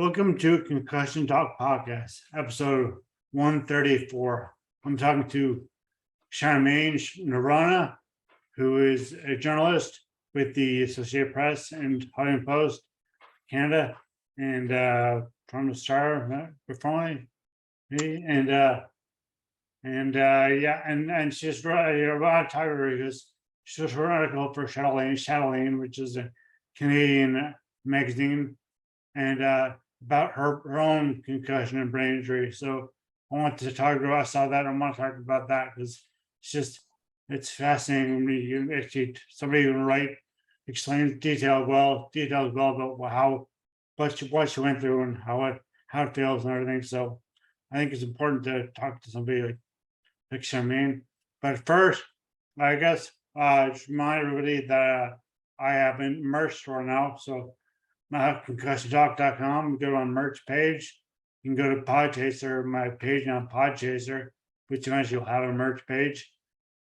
Welcome to Concussion Talk podcast, episode 134. I'm talking to Charmaine Noronha, who is a journalist with the Associated Press and Huffington Post, Canada, and from the Star before and she's I want to talk to her because she wrote an article for Chatelaine, which is a Canadian magazine, and about her own concussion and brain injury. So I want to talk to her. I saw that. I want to talk about that because it's fascinating when you actually somebody who write explains details well about what she went through and how it feels and everything. So I think it's important to talk to somebody like Charmaine. But first, I guess just remind everybody that I have a merch store now. So concussiontalk.com, go on merch page. You can go to Podchaser, my page on Podchaser, which eventually will have a merch page.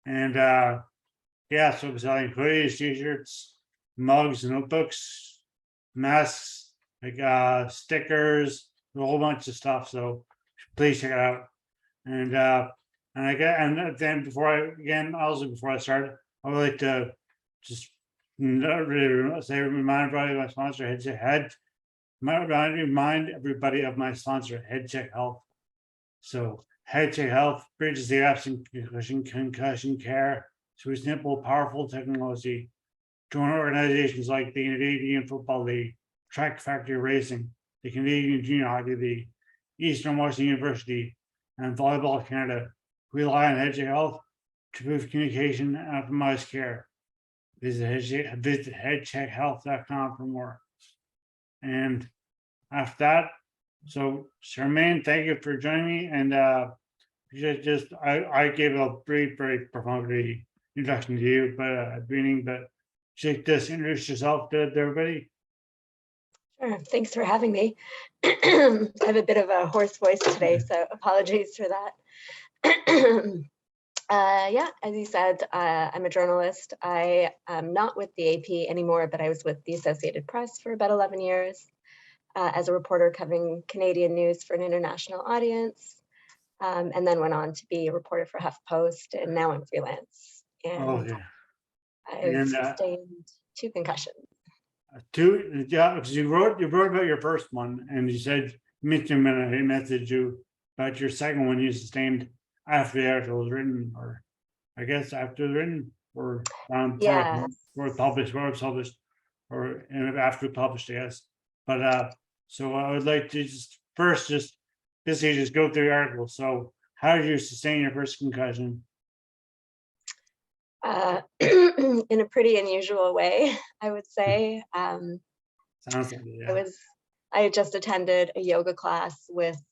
And so I'm selling hoodies, t-shirts, mugs, notebooks, masks, like stickers, a whole bunch of stuff. So please check it out. And then before I start, I would like to just remind everybody of my sponsor, remind everybody of my sponsor, HeadCheck Health. So HeadCheck Health bridges the gaps in concussion care through simple, powerful technology. Join organizations like the Canadian Football League, Track Factory Racing, the Canadian Junior Hockey League, Eastern Washington University, and Volleyball Canada. We rely on HeadCheck Health to improve communication and optimize care. Visit headcheckhealth.com for more. And after that, so Charmaine, thank you for joining me. And I gave a very profound introduction to you, but just introduce yourself to everybody. Sure. Thanks for having me. I have a bit of a hoarse voice today, so apologies for that. As you said, I'm a journalist. I am not with the AP anymore, but I was with the Associated Press for about 11 years as a reporter covering Canadian news for an international audience, and then went on to be a reporter for HuffPost, and now I'm freelance. And I've sustained 2 concussions. Because you wrote about your first one, and you mentioned when I messaged you about your second one you sustained after the article was written, or I guess after it was written, or before published, or after it published, I guess. But so I would like to just go through the article. So how did you sustain your first concussion? In a pretty unusual way, I would say. Sounds like it, yeah. I had just attended a yoga class with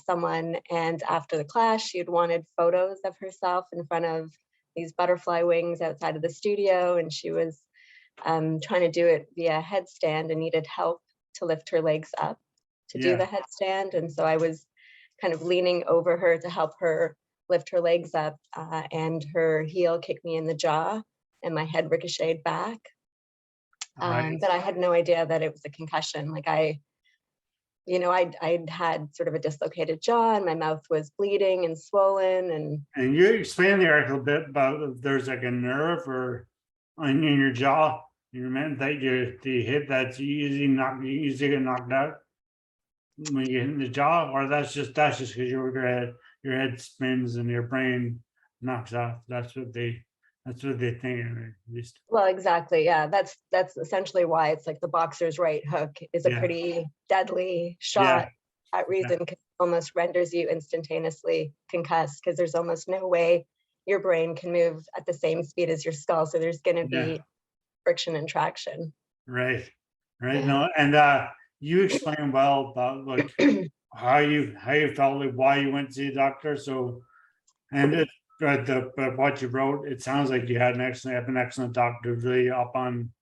someone, and after the class, she had wanted photos of herself in front of these butterfly wings outside of the studio, and she was trying to do it via headstand and needed help to lift her legs up to do the headstand. And so I was kind of leaning over her to help her lift her legs up, and her heel kicked me in the jaw, and my head ricocheted back. But I had no idea that it was a concussion. Like I'd had sort of a dislocated jaw, and my mouth was bleeding and swollen. And you explained the article a bit about there's like a nerve or in your jaw. You meant that the hit that's easy get knocked out when you hit in the jaw, or that's just because your head spins and your brain knocks off. That's what they think, at least. Well, exactly. Yeah, that's essentially why it's like the boxer's right hook is a pretty deadly shot at reason, because it almost renders you instantaneously concussed, because there's almost no way your brain can move at the same speed as your skull. So there's going to be friction and traction. Right. No, and you explained well about like how you felt, like why you went to see a doctor. So, and but what you wrote, it sounds like you had an excellent doctor, really up on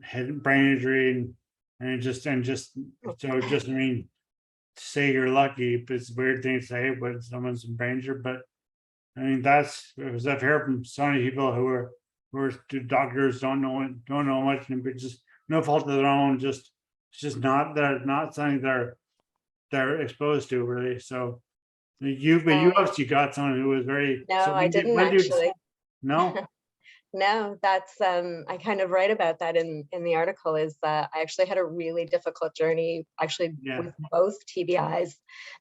head brain injury, and just I mean, to say you're lucky, it's a weird thing to say, but someone's in brain injury. But I mean, because I've heard from so many people who are doctors don't know much, but just no fault of their own, just it's just not something they're exposed to really. So but you obviously got someone who was very, No, so I didn't when did you, actually. no? No, that's I kind of write about that in the article, is that I actually had a really difficult journey actually Yeah. with both TBIs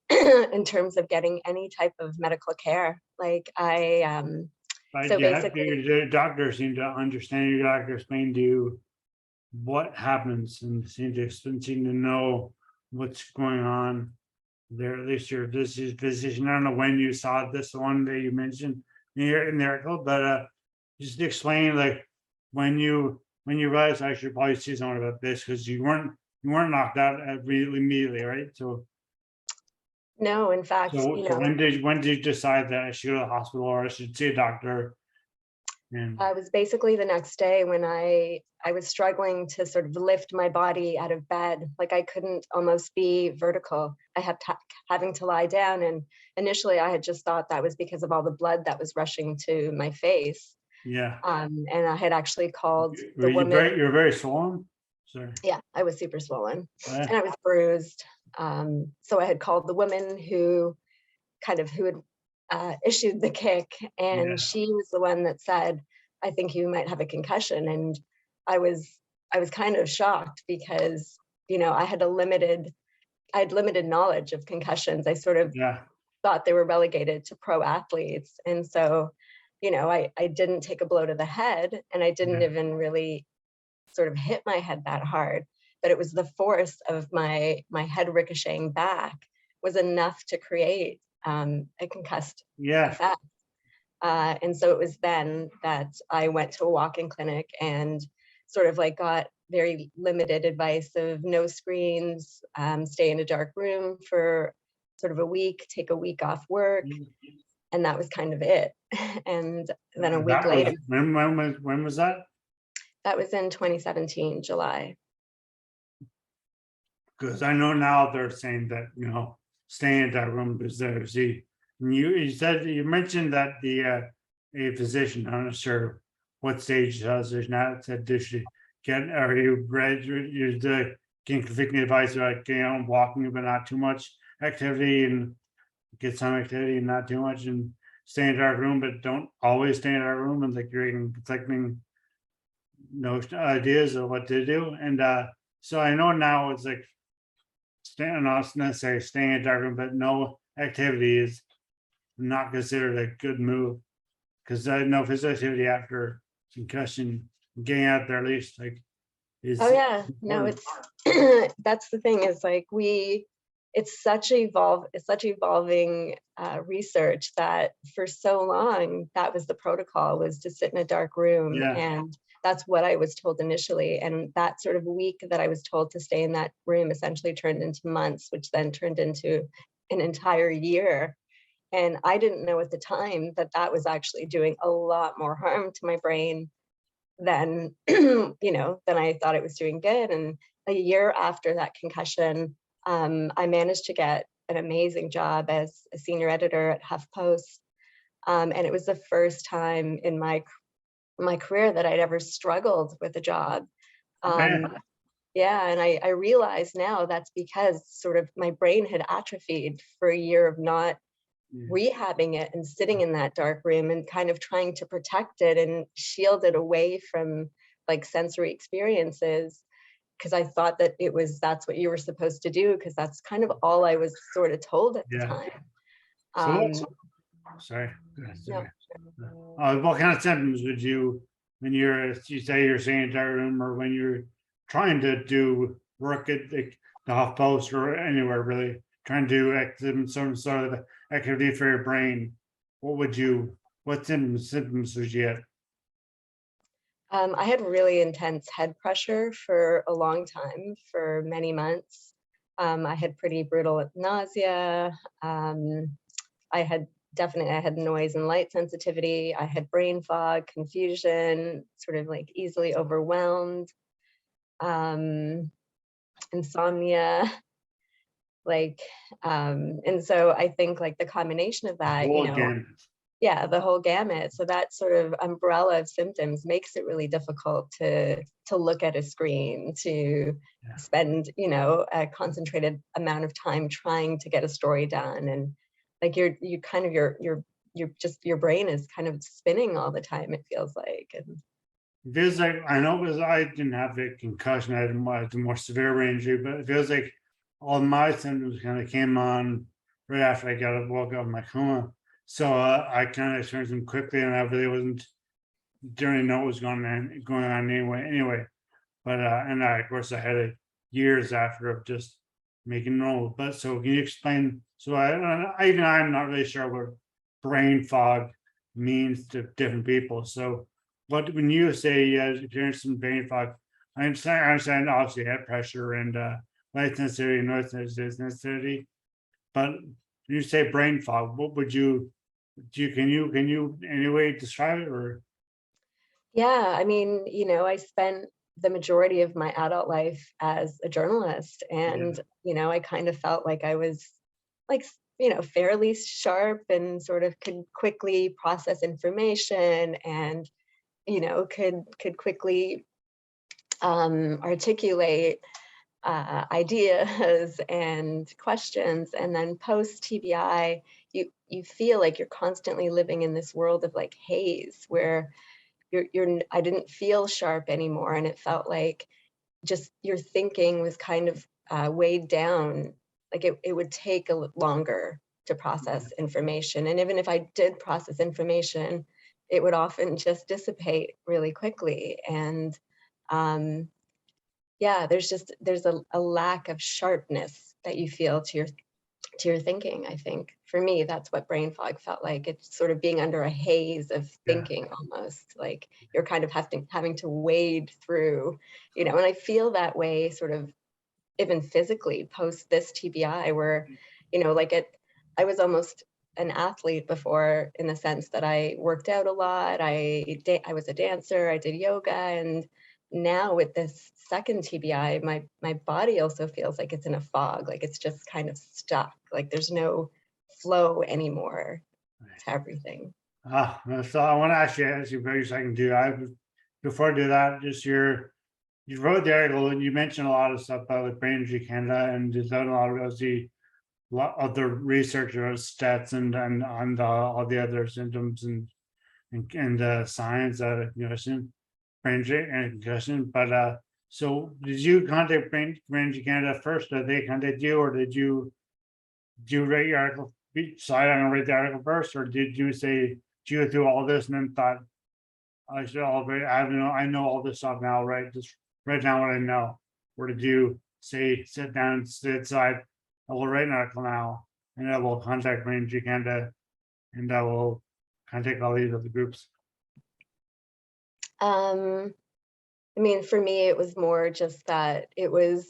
in terms of getting any type of medical care. Like But so yeah, basically, your doctor seemed to understand, your doctor explained to you what happens and seem to know what's going on there, at least your physician. I don't know when you saw this one that you mentioned in the article, but just explain, like, when you realized I should probably see someone about this, because you weren't knocked out immediately, right? no, in fact, So when did you decide that I should go to the hospital or I should see a doctor? And it was basically the next day when I was struggling to sort of lift my body out of bed. Like I couldn't almost be vertical. I had having to lie down, and initially I had just thought that was because of all the blood that was rushing to my face. yeah, And I had actually called were the you woman. you're very swollen? Sorry. Yeah, I was super swollen Yeah. and I was bruised. So I had called the woman who had issued the kick, Yeah. and she was the one that said, "I think you might have a concussion." And I was I was kind of shocked because I had limited knowledge of concussions. I sort of Yeah. thought they were relegated to pro athletes, and so I didn't take a blow to the head, and I didn't Yeah. even really sort of hit my head that hard, but it was the force of my head ricocheting back was enough to create a concussed Yeah. effect. And so it was then that I went to a walk-in clinic and sort of like got very limited advice of no screens, stay in a dark room for sort of a week, take a week off work, and that was kind of it. And then a week That was later, when was that? that was in 2017, July. Because I know now they're saying that, stay in that room because there's you mentioned that a physician, I'm not sure what stage there's not said they should get, or you read you the conflicting advice, like, walking but not too much activity, and get some activity and not too much, and stay in a dark room but don't always stay in a dark room, and like you're conflicting ideas of what to do. And so I know now it's like not necessarily staying in a dark room, but no activity is not considered a good move, because I know physical activity after concussion, getting out there at least, like, is Oh yeah, no, important. it's that's the thing, is like it's such evolving research that for so long that was the protocol, was to sit in a dark room, Yeah. and that's what I was told initially. And that sort of week that I was told to stay in that room essentially turned into months, which then turned into an entire year. And I didn't know at the time that that was actually doing a lot more harm to my brain than than I thought it was doing good. And a year after that concussion, I managed to get an amazing job as a senior editor at HuffPost, and it was the first time in my career that I'd ever struggled with a job. Okay. Yeah, and I realize now that's because sort of my brain had atrophied for a year of not Yeah. rehabbing it and sitting in that dark room and kind of trying to protect it and shield it away from like sensory experiences, because I thought that that's what you were supposed to do, because that's kind of all I was sort of told at the Yeah. time. So Um, sorry. no, What kind of symptoms would you, when you say you're saying dark room, or when you're trying to do work at the HuffPost or anywhere really, trying to do some sort of activity for your brain, what symptoms would you get? I had really intense head pressure for a long time, for many months. I had pretty brutal nausea. I had noise and light sensitivity. I had brain fog, confusion, sort of like easily overwhelmed, insomnia, and so I think like the combination of that, Whole again. yeah, the whole gamut. So that sort of umbrella of symptoms makes it really difficult to look at a screen, to Yeah. spend, you know, a concentrated amount of time trying to get a story done. And like you kind of you're just, your brain is kind of spinning all the time, it feels like. And It feels like, I know, because I didn't have a concussion, I had a more severe brain injury, but it feels like all my symptoms kind of came on right after I woke up in my coma. So I kind of experienced them quickly, and I really didn't know what was going on anyway. But and I, of course, I had it years after of just making normal. But so can you explain? So even I'm not really sure what brain fog means to different people. So what, when you say you experienced some brain fog, I understand obviously head pressure and light sensitivity and noise sensitivity. But when you say brain fog, what would you do? Can you in any way describe it, or? yeah, I mean, you know, I spent the majority of my adult life as a journalist, Yeah, and, you know, I kind of felt like I was like, you know, fairly sharp and sort of could quickly process information, and, you know, could quickly articulate ideas and questions. And then post TBI, you feel like you're constantly living in this world of like haze, where I didn't feel sharp anymore, and it felt like just your thinking was kind of weighed down. Like it would take longer to process information, and even if I did process information, it would often just dissipate really quickly. And yeah, there's a lack of sharpness that you feel to your thinking. I think for me, that's what brain fog felt like. It's sort of being under a haze of yeah, thinking, almost like you're kind of having to wade through, you know. And I feel that way sort of even physically post this TBI, where, you know, like I was almost an athlete before, in the sense that I worked out a lot. I was a dancer, I did yoga. And now with this second TBI, my body also feels like it's in a fog, like it's just kind of stuck, like there's no flow anymore to everything. So I want to actually ask you very second too. Before I do that, just you wrote the article and you mentioned a lot of stuff about like Brain Injury Canada, and you've done a lot of the lot of the research or stats and on all the other symptoms and science that concussion, brain injury and concussion. But so did you contact Brain Injury Canada first? Did they contact you, or did you write your article? Decide I'm gonna write the article first, or did you say, did you go through all this and then thought, I should all right, I know all this stuff now, right? Just write down what I know. Or did you say, sit down, sit aside, I will write an article now, and I will contact Range Canada, and I will contact all these other groups. um I mean, for me, it was more just that it was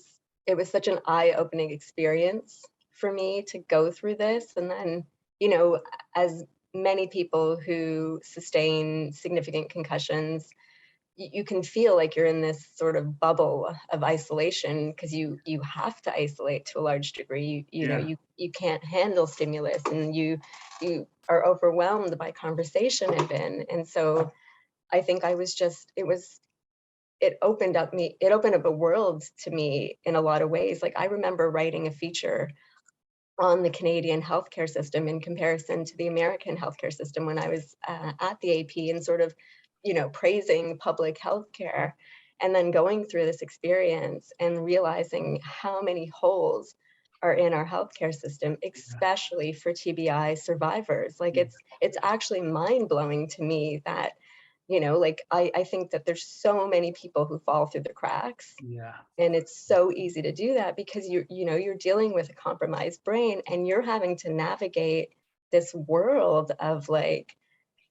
such an eye-opening experience for me to go through this. And then, you know, as many people who sustain significant concussions, you can feel like you're in this sort of bubble of isolation, because you have to isolate to a large degree. You know, Yeah, you can't handle stimulus, and you are overwhelmed by conversation even. And so I think I was just, it opened up a world to me in a lot of ways. Like, I remember writing a feature on the Canadian healthcare system in comparison to the American healthcare system when I was at the AP, and sort of, you know, praising public healthcare, and then going through this experience and realizing how many holes are in our healthcare system, especially for TBI survivors. Like, it's actually mind blowing to me that, you know, like I think that there's so many people who fall through the cracks, yeah, and it's so easy to do that because you're dealing with a compromised brain, and you're having to navigate this world of like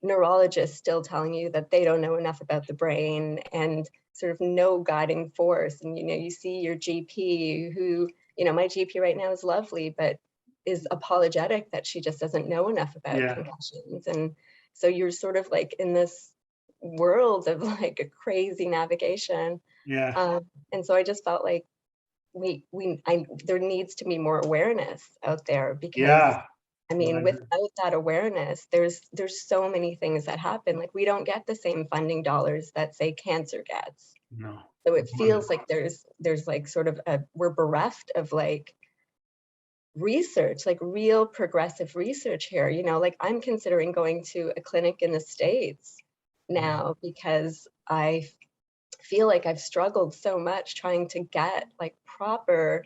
neurologists still telling you that they don't know enough about the brain, and sort of no guiding force. And you know, you see your GP, who, you know, my GP right now is lovely, but is apologetic that she just doesn't know enough about yeah, concussions. And so you're sort of like in this world of like a crazy navigation. yeah, And so I just felt like there needs to be more awareness out there, because yeah. I mean, without that awareness, there's so many things that happen. Like we don't get the same funding dollars that say cancer gets. No. So it feels like there's like sort of we're bereft of like research, like real progressive research here. You know, like I'm considering going to a clinic in the States now because I feel like I've struggled so much trying to get like proper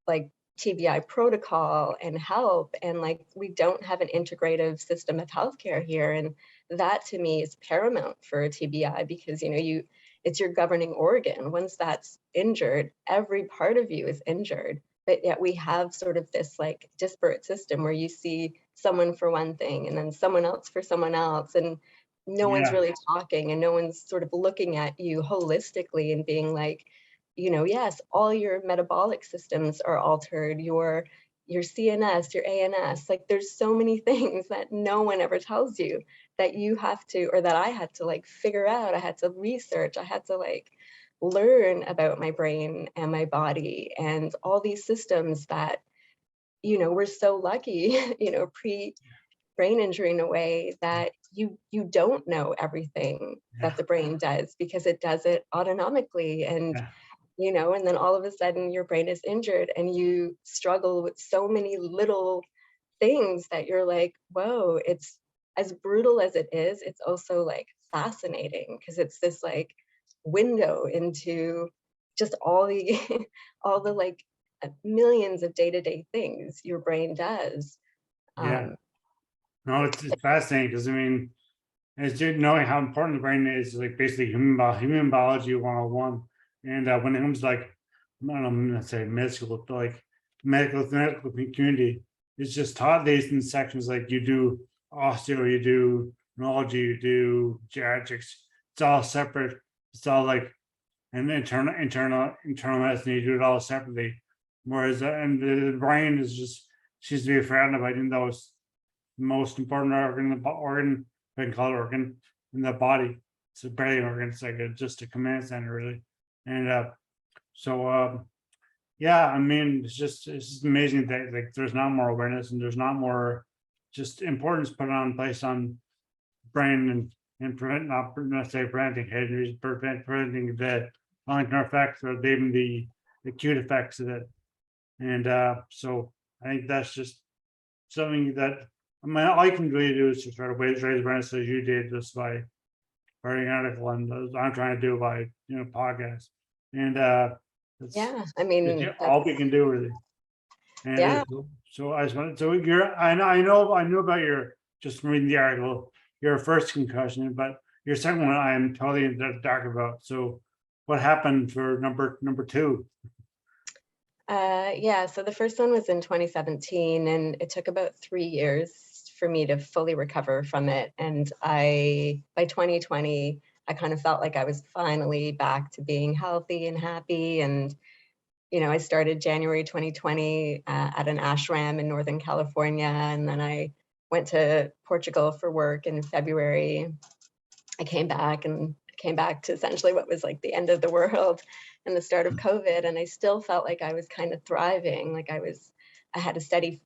like TBI protocol and help, and like we don't have an integrative system of healthcare here, and that to me is paramount for a TBI because you know it's your governing organ. Once that's injured, every part of you is injured, but yet we have sort of this like disparate system where you see someone for one thing and then someone else for someone else, and no one's really talking and no one's sort of looking at you holistically and being like, you know, yes, all your metabolic systems are altered, your CNS, your ANS, like there's so many things that no one ever tells you that you have to, or that I had to like figure out, I had to research, I had to like learn about my brain and my body and all these systems that, you know, we're so lucky, you know, brain injury in a way that you don't know everything that the brain does because it does it autonomically. And you know, and then all of a sudden your brain is injured and you struggle with so many little things that you're like, whoa, it's as brutal as it is, it's also like fascinating because it's this like window into just all the all the like millions of day-to-day things your brain does. No, it's fascinating because I mean, as you knowing how important the brain is, like basically human biology 101. And when it comes to like, I don't know, I'm gonna say medical, but like medical community, it's just taught these in sections like you do osteo, you do neurology, you do geriatrics. It's all separate. It's all like an internal medicine. You do it all separately. Whereas and the brain is just seems to be forgotten about, even though it's the most important organ in the organ, if I can call it organ in the body. It's a brain organ. It's like just a command center, really. And yeah, I mean, it's just amazing that like there's not more awareness and there's not more just importance put on place on brain and prevent, not necessarily preventing head injuries, preventing the long-term effects or even the acute effects of it. And so I think that's just something that I mean all you can really do is to try to raise awareness as you did just by writing an article, and I'm trying to do by podcast. And that's I mean, all we can do really. And so I just wanted, so I know about your, just from reading the article, your first concussion, but your second one I am totally in the dark about. So what happened for number two? So the first one was in 2017 and it took about 3 years for me to fully recover from it. And by 2020, I kind of felt like I was finally back to being healthy and happy. And, you know, I started January 2020 at an ashram in Northern California. And then I went to Portugal for work in February. I came back to essentially what was like the end of the world and the start of COVID. And I still felt like I was kind of thriving. Like I had a steady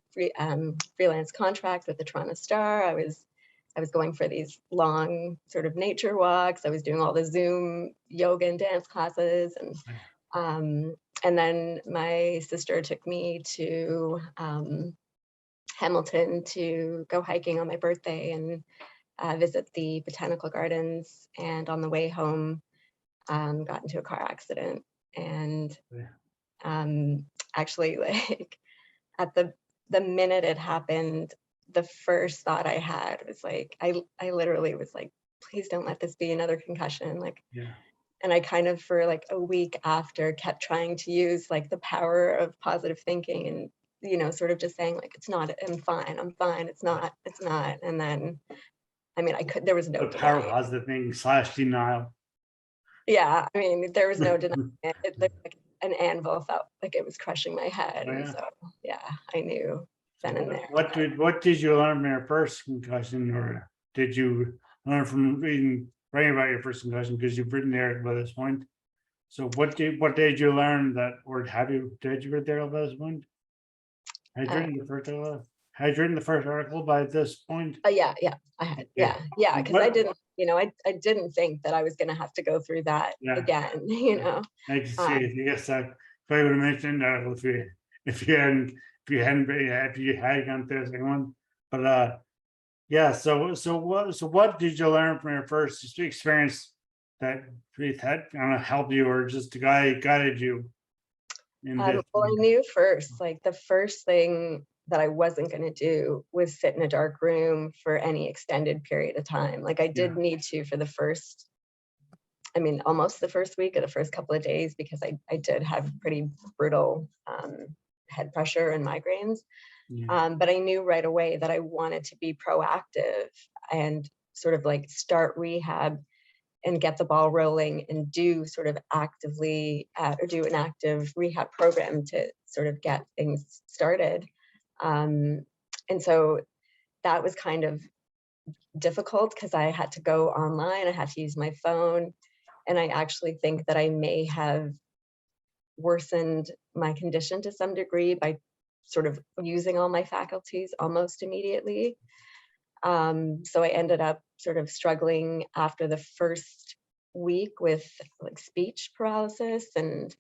freelance contract with the Toronto Star. I was going for these long sort of nature walks. I was doing all the Zoom yoga and dance classes. And then my sister took me to Hamilton to go hiking on my birthday and visit the botanical gardens. And on the way home, got into a car accident. And actually, like at the minute it happened, the first thought I had was like, I literally was like, please don't let this be another concussion. Like, and I kind of for like a week after kept trying to use like the power of positive thinking and, you know, sort of just saying like, it's not, I'm fine, it's not. And then, I mean, there was no power of positive thinking / denial. Yeah, I mean, there was no denying it. It looked like an anvil felt like it was crushing my head. And so, I knew then and there. What did you learn from your first concussion, or did you learn from writing about your first concussion, because you've written there by this point? So what did you learn that, or did you read there by this point? Had you written the first article? had you written the first article by this point? Yeah, I had, Yeah. because I What? didn't, I didn't think that I was gonna have to go through that Yeah. again, I can see Um, it. I guess I probably would have mentioned that if you had gone through the second one. But yeah. So what did you learn from your first experience that really had kind of helped you or just guided you in this? well, I knew first, like the first thing that I wasn't gonna do was sit in a dark room for any extended period of time. Like I Yeah. did need to for the first, I mean, almost the first week or the first couple of days, because I did have pretty brutal head pressure and migraines. Yeah. But I knew right away that I wanted to be proactive and sort of like start rehab and get the ball rolling and do sort of actively or do an active rehab program to sort of get things started. Um, and so that was kind of difficult because I had to go online, I had to use my phone, and I actually think that I may have worsened my condition to some degree by sort of using all my faculties almost immediately. So I ended up sort of struggling after the first week with like speech paralysis and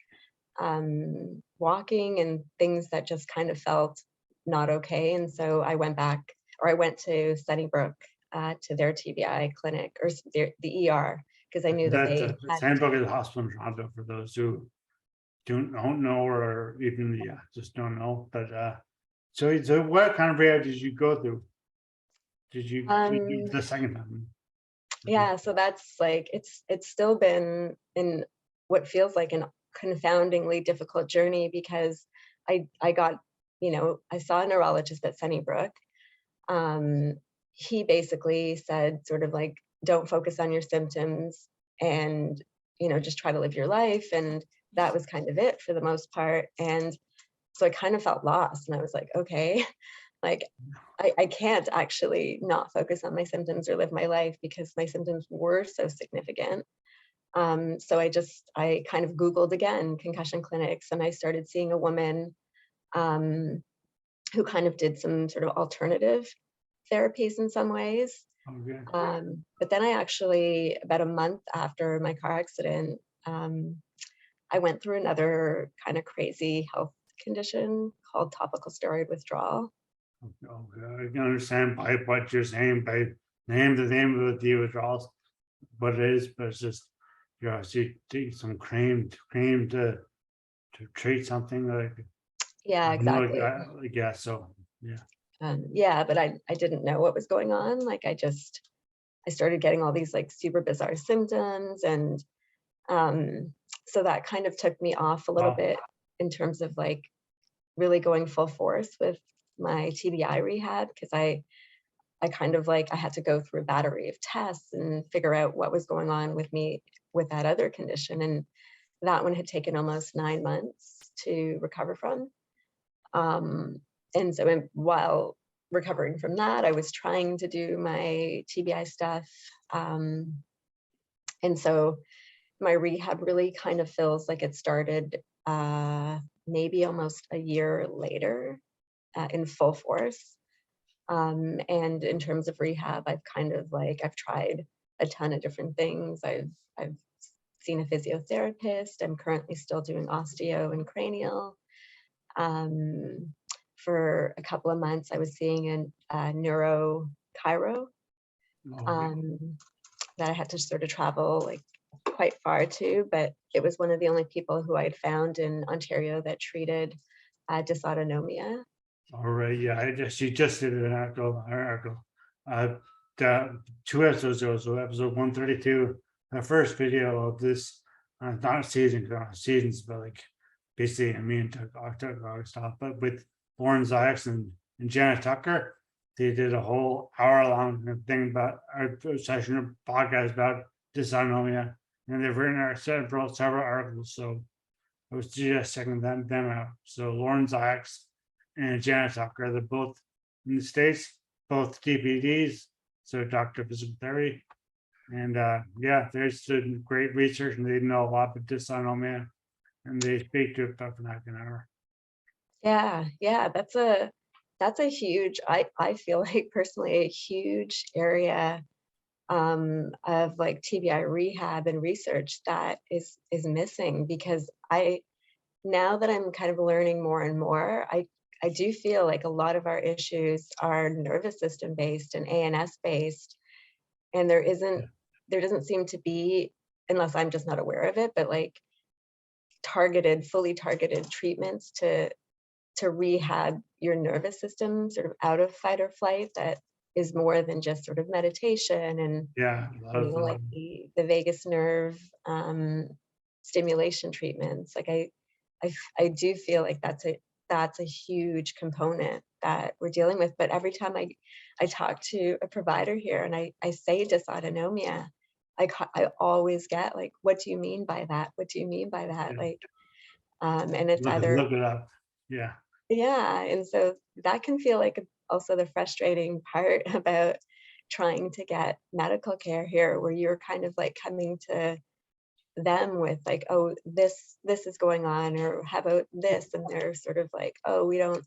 walking and things that just kind of felt not okay. And so I went back, or I went to Sunnybrook to their TBI clinic or the ER, because I knew that That they had. Sandbrook is a hospital in Toronto for those who don't know or even just don't know. But so what kind of rehab did you go through? Did you Um, the second time? yeah, so that's like it's still been in what feels like an confoundingly difficult journey, because I got, I saw a neurologist at Sunnybrook. um, he basically said sort of like, don't focus on your symptoms and, just try to live your life. And that was kind of it for the most part. And so I kind of felt lost and I was like, okay, like I can't actually not focus on my symptoms or live my life because my symptoms were so significant. So I kind of Googled again concussion clinics, and I started seeing a woman um, who kind of did some sort of alternative therapies in some ways. Okay. But then I actually, about a month after my car accident, I went through another kind of crazy health condition called topical steroid withdrawal. Okay. I can understand by what you're saying by the name of the withdrawals, what it is, but it's just so you take some cream to treat something like Yeah, exactly. yeah. So yeah. Yeah, but I didn't know what was going on. Like I started getting all these like super bizarre symptoms, and so that kind of took me off a little Wow. bit in terms of like really going full force with my TBI rehab, because I kind of like I had to go through a battery of tests and figure out what was going on with me with that other condition, and that one had taken almost 9 months to recover from. Um, and so while recovering from that, I was trying to do my TBI stuff. And so my rehab really kind of feels like it started maybe almost a year later in full force. And in terms of rehab, I've tried a ton of different things. I've seen a physiotherapist. I'm currently still doing osteo and cranial. Um, for a couple of months, I was seeing a neuro chiro Okay. um, that I had to sort of travel like quite far to, but it was one of the only people who I had found in Ontario that treated dysautonomia. All right. Yeah. She just did an article. Uh, the 2 episodes ago, so episode 132, the first video of this, not seasons, but like basically, I mean, to stuff, but with Lauren Zayas and Janet Tucker, they did a whole hour-long thing about our session of podcast about dysautonomia, and they've written several articles. So I was just checking them out. So Lauren Zayas and Janet Tucker, they're both in the States, both DPDs, so Doctor of Physical Therapy. And yeah, there's some great research and they know a lot about dysautonomia and they speak to it about for half an hour. Yeah, that's a huge, I feel like personally a huge area of like TBI rehab and research that is missing, because now that I'm kind of learning more and more, I do feel like a lot of our issues are nervous system based and ANS based, and there doesn't seem to be, unless I'm just not aware of it, but like fully targeted treatments to rehab your nervous system sort of out of fight or flight, that is more than just sort of meditation and, Yeah, a lot of like the vagus nerve stimulation treatments. Like I do feel like that's a huge component that we're dealing with. But every time I talk to a provider here and I say dysautonomia, I always get like, what do you mean by that? What do you mean by that? yeah, Like, and it's either, look it up. Yeah, yeah, and so that can feel like also the frustrating part about trying to get medical care here, where you're kind of like coming to them with like, oh, this is going on, or how about this, and they're sort of like, oh, we don't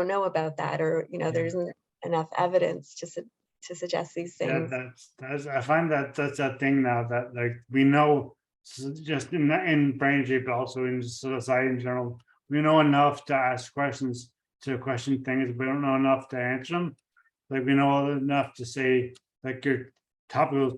know about that, or there yeah. isn't enough evidence to suggest these Yeah, things. that's I find that that's a thing now, that like we know, just in brain injury, but also in society in general, we know enough to ask questions, to question things, but we don't know enough to answer them. Like we know enough to say like your topical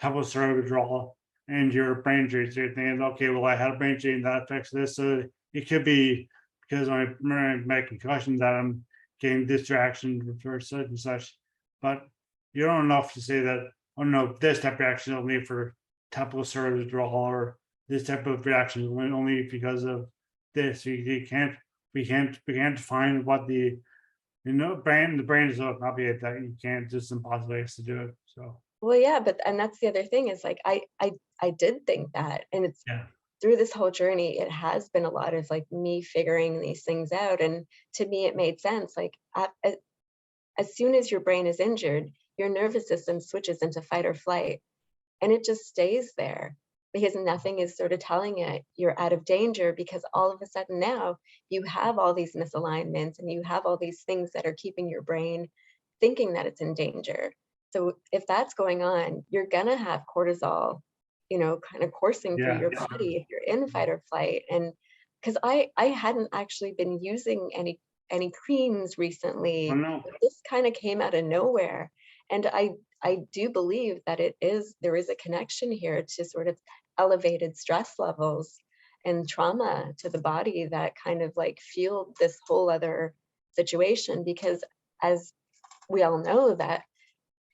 steroid withdrawal and your brain injury. So you're thinking, okay, well, I had a brain injury and that affects this. So it could be because my concussion that I'm getting distraction for such and such. But you don't know enough to say that, oh no, this type of reaction is only for topical steroid withdrawal, or this type of reaction is only because of this. You can't, we can't define what the brain is so complicated that you can't, just impossible ways to do it. So Well, yeah, but and that's the other thing is like I did think that, and it's yeah, through this whole journey, it has been a lot of like me figuring these things out, and to me it made sense. Like as soon as your brain is injured, your nervous system switches into fight or flight, and it just stays there because nothing is sort of telling it you're out of danger, because all of a sudden now you have all these misalignments and you have all these things that are keeping your brain thinking that it's in danger. So if that's going on, you're gonna have cortisol, kind of coursing through yeah, your body if you're in fight or flight. And because I hadn't actually been using any creams I recently, know. this kind of came out of nowhere. And I do believe that there is a connection here to sort of elevated stress levels and trauma to the body that kind of like fueled this whole other situation. Because as we all know, that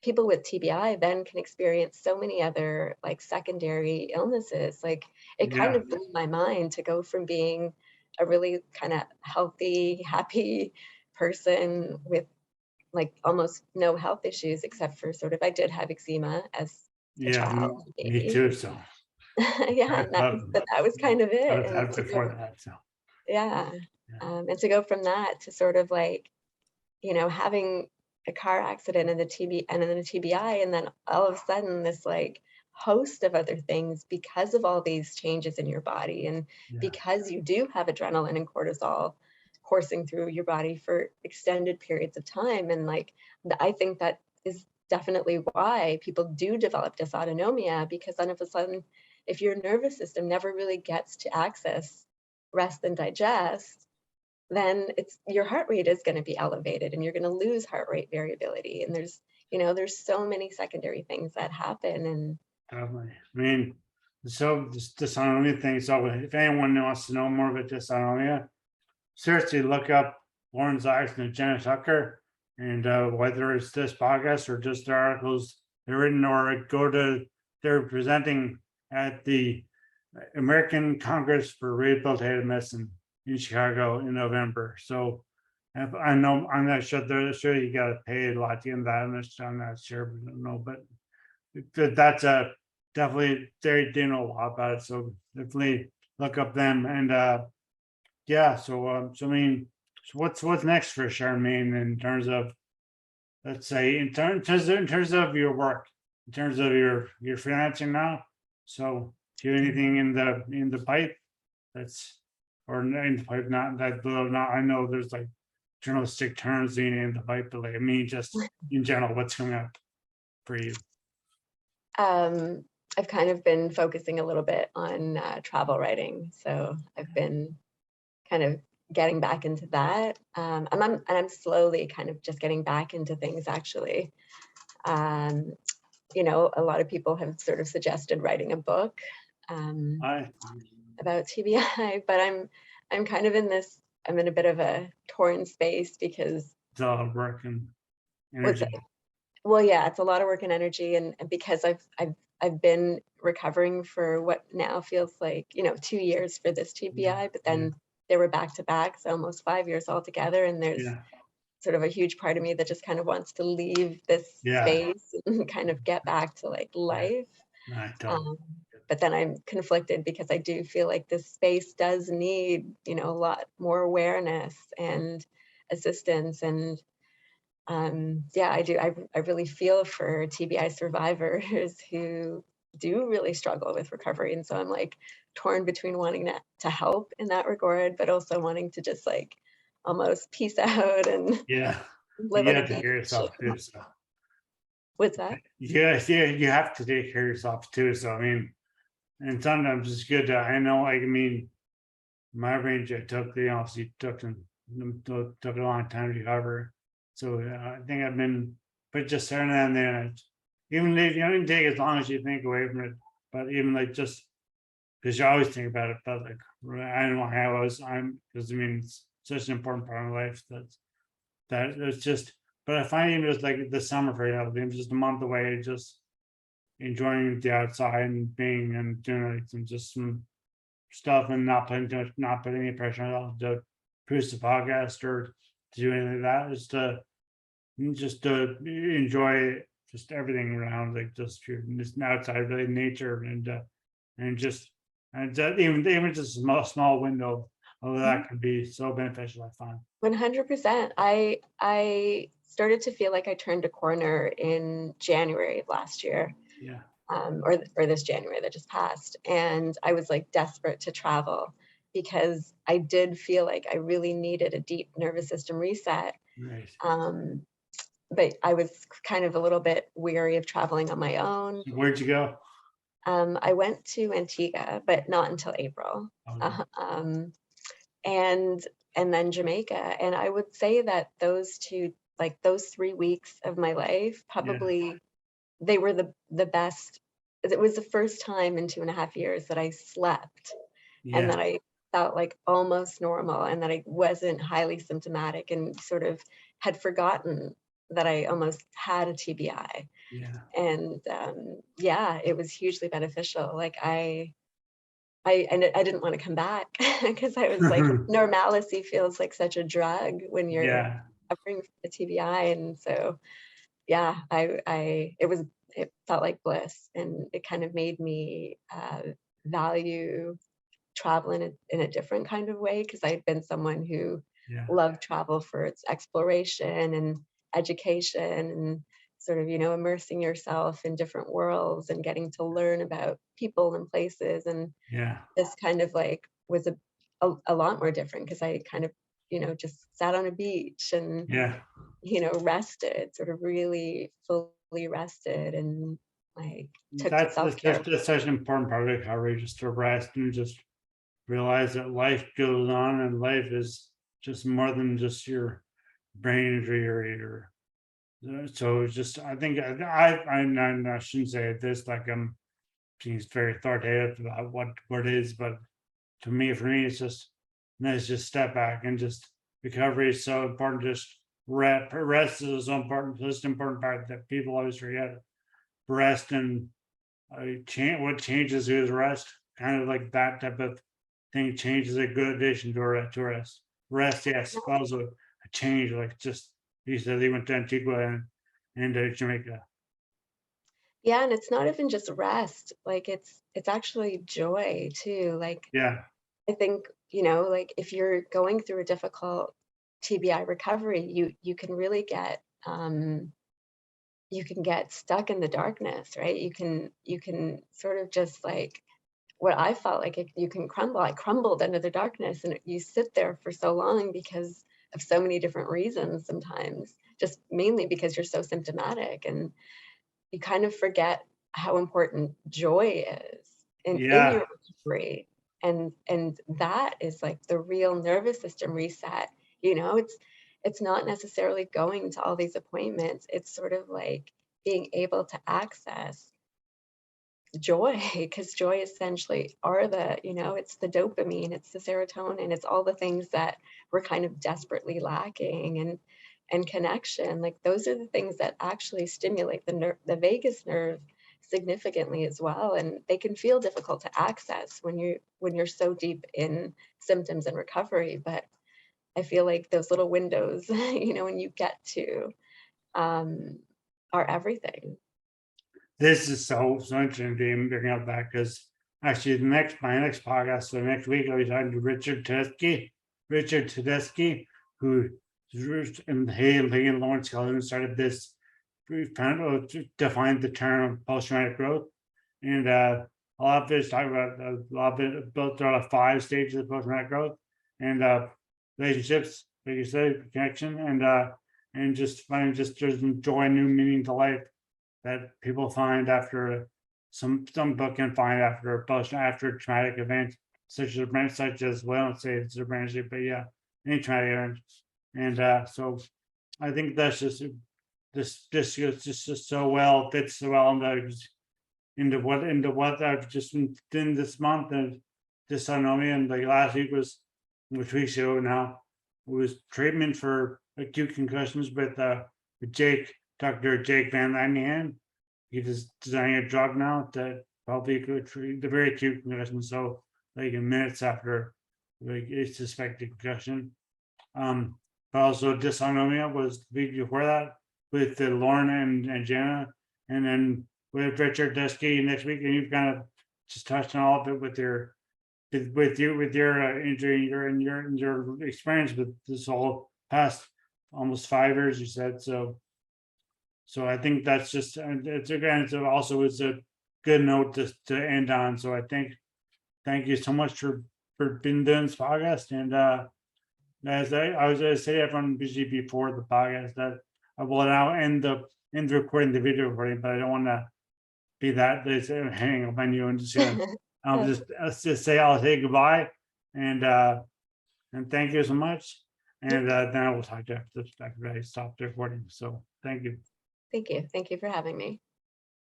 people with TBI then can experience so many other like secondary illnesses. Like it kind Yeah, of blew my mind to go from being a really kind of healthy, happy person with like almost no health issues, except for sort of, I did have eczema as a yeah, child, me baby. too. So Yeah, I've had, but that was kind of it. I've And had before that. So yeah, yeah, and to go from that to sort of like, having a car accident and then the TBI, and then all of a sudden this like host of other things because of all these changes in your body, and yeah, because you do have adrenaline and cortisol coursing through your body for extended periods of time. And like I think that is definitely why people do develop dysautonomia, because then of a sudden, if your nervous system never really gets to access rest and digest, then it's your heart rate is going to be elevated and you're going to lose heart rate variability. And there's so many secondary things that happen. And definitely. I mean, so this dysautonomia thing. So if anyone wants to know more about dysautonomia, seriously look up Lauren Zikes and Jenna Tucker, and whether it's this podcast or just the articles they're written, or they're presenting at the American Congress for Rehabilitative Medicine in Chicago in November. So if, I know I'm not sure, they're sure you got to pay a lot to get in that. I'm not sure, but I don't know, but that's a definitely they know a lot about it. So definitely look up them. And yeah, so I mean, so what's next for Charmaine in terms of, let's say, in terms of your work, in terms of your freelancing now? So do you have anything in the pipe that's, or name the pipe, not that though, not, I know there's like journalistic terms being named the pipe, but like, I mean, just in general, what's coming up for you? I've kind of been focusing a little bit on travel writing. So I've been kind of getting back into that. And I'm slowly kind of just getting back into things actually. Um, a lot of people have sort of suggested writing a book um, I, about TBI, but I'm kind of I'm in a bit of a torn space because it's all work and what's energy. well, yeah, it's a lot of work and energy, and because I've been recovering for what now feels like 2 years for this Yeah, TBI, but yeah, then they were back to back, so almost 5 years altogether, and there's yeah, sort of a huge part of me that just kind of wants to leave this yeah, space and kind of get back to like yeah. life. I totally. Um, but then I'm conflicted because I do feel like this space does need, a lot more awareness and assistance. And yeah, I do. I really feel for TBI survivors who do really struggle with recovery. And so I'm like torn between wanting to help in that regard, but also wanting to just like almost peace out and Yeah, live you on a have to beach. hear yourself too. So What's that? yeah, yeah, you have to take care of yourself too. So I mean, and sometimes it's good to, I know, like, I mean, my range I took, they obviously took a long time to recover. So I think I've been, but just starting and then even if you don't take as long as you think away from it, but even like just because you always think about it, but like I don't know how I'm because I mean it's such an important part of my life that it's just. But I find even just like the summer for being just a month away, just enjoying the outside and being and doing like some stuff and not putting too much, not putting any pressure on myself to produce a podcast or to do anything like that. Just to enjoy just everything around, like just outside, really nature and just and that even just a small window of that can be so beneficial. I find. 100%. I started to feel like I turned a corner in January of last year, Yeah, or this January that just passed, and I was like desperate to travel because I did feel like I really needed a deep nervous system reset. right. Um, but I was kind of a little bit weary of traveling on my own. So where'd you go? I went to Antigua, but not until April. Okay. Uh, um, and and then Jamaica. And I would say that those 3 weeks of my life, Yeah, probably they were the best. It was the first time in 2.5 years that I slept and yeah, that I felt like almost normal and that I wasn't highly symptomatic and sort of had forgotten that I almost had a TBI. yeah. And yeah, it was hugely beneficial. Like I didn't want to come back because I was like, normalcy feels like such a drug when you're Yeah, suffering from a TBI. And so, yeah, it felt like bliss, and it kind of made me value travel in a different kind of way because I'd been someone who yeah, loved travel for its exploration and education and sort of immersing yourself in different worlds and getting to learn about people and places. And yeah, this kind of like was a lot more different because I kind of just sat on a beach and yeah. rested, sort of really fully rested and like took self-care. That's such an important part of recovery, just to rest and just realize that life goes on and life is just more than just your brain injury or so it's just I think I shouldn't say this like I'm being very authoritative about what it is, but to me for me it's just let's just step back and just recovery is so important. Just rest is so important, just an important part that people always forget. Rest and what changes is rest, kind of like that type of thing changes a good addition to rest. Rest, yes, also a change, like just he said he went to Antigua and Jamaica. Yeah, and it's not even just rest, like it's actually joy too. Like Yeah, I think, like if you're going through a difficult TBI recovery, you can really you can get stuck in the darkness, right? You can sort of just like what I felt like you can crumble. I crumbled under the darkness, and you sit there for so long because of so many different reasons sometimes, just mainly because you're so symptomatic, and you kind of forget how important joy is in Yeah, your recovery. And that is like the real nervous system reset. You know, it's not necessarily going to all these appointments. It's sort of like being able to access joy, because joy essentially are the, you know, it's the dopamine, it's the serotonin, it's all the things that we're kind of desperately lacking. And connection, like those are the things that actually stimulate the vagus nerve significantly as well, and they can feel difficult to access when you're so deep in symptoms and recovery. But I feel like those little windows, you know, when you get to, um, are everything. this is so interesting to even bring up that, because actually my next podcast, so next week I'll be talking to Richard Tedeschi, who and he and Lawrence Cullen started this, we found out defined the term post-traumatic growth. And a lot of this talk about a lot of it built out of 5 stages of post-traumatic growth, and relationships, like you said, connection, and just finding just there's joy, new meaning to life that people find after some book can find after after traumatic events such as well, I don't say it's a branch, but yeah, any traumatic event. And so I think that's just just so well fits so well into what I've just been doing this month, and dysautonomia, and like last week was, which weeks ago now, was treatment for acute concussions with Dr. Jake Van Langen. He is designing a drug now that probably could treat the very acute concussion. So like in minutes after like a suspected concussion. But also dysautonomia was the week before that with Lauren and Jenna, and then with Richard Dusky next week, and you've kind of just touched on all of it with your injury, your experience with this whole past almost 5 years, you said. So I think that's just, and it's also it's a good note to end on. So I think thank you so much for being doing this podcast. And as I was going to say, everyone busy before the podcast that I will now end the recording, the video recording, but I don't want to be that they say hang up on you and just let's just say I'll say goodbye and thank you so much. And then I will talk to you after I stop the recording. So thank you. Thank you for having me.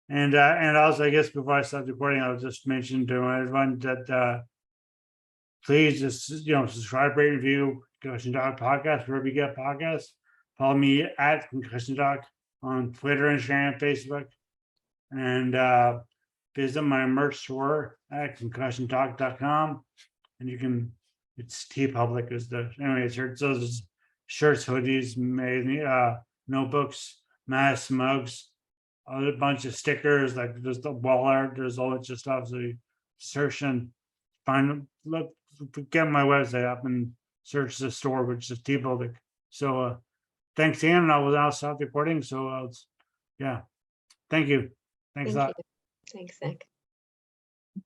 And also I guess before I start recording, I'll just mention to everyone that please just subscribe, rate, review Concussion Talk podcast wherever you get podcasts. Follow me at Concussion Talk on Twitter, Instagram, Facebook, and visit my merch store at concussiontalk.com. And you can, it's TeePublic is the, anyways, those shirts, hoodies, notebooks, masks, mugs, a bunch of stickers, like there's the wall art, there's all that stuff. So you search and find, look, get my website up and search the store, which is TeePublic. So thanks, Ian, and I will now stop recording. So yeah, thank you. Thanks a lot. Thanks, Nick.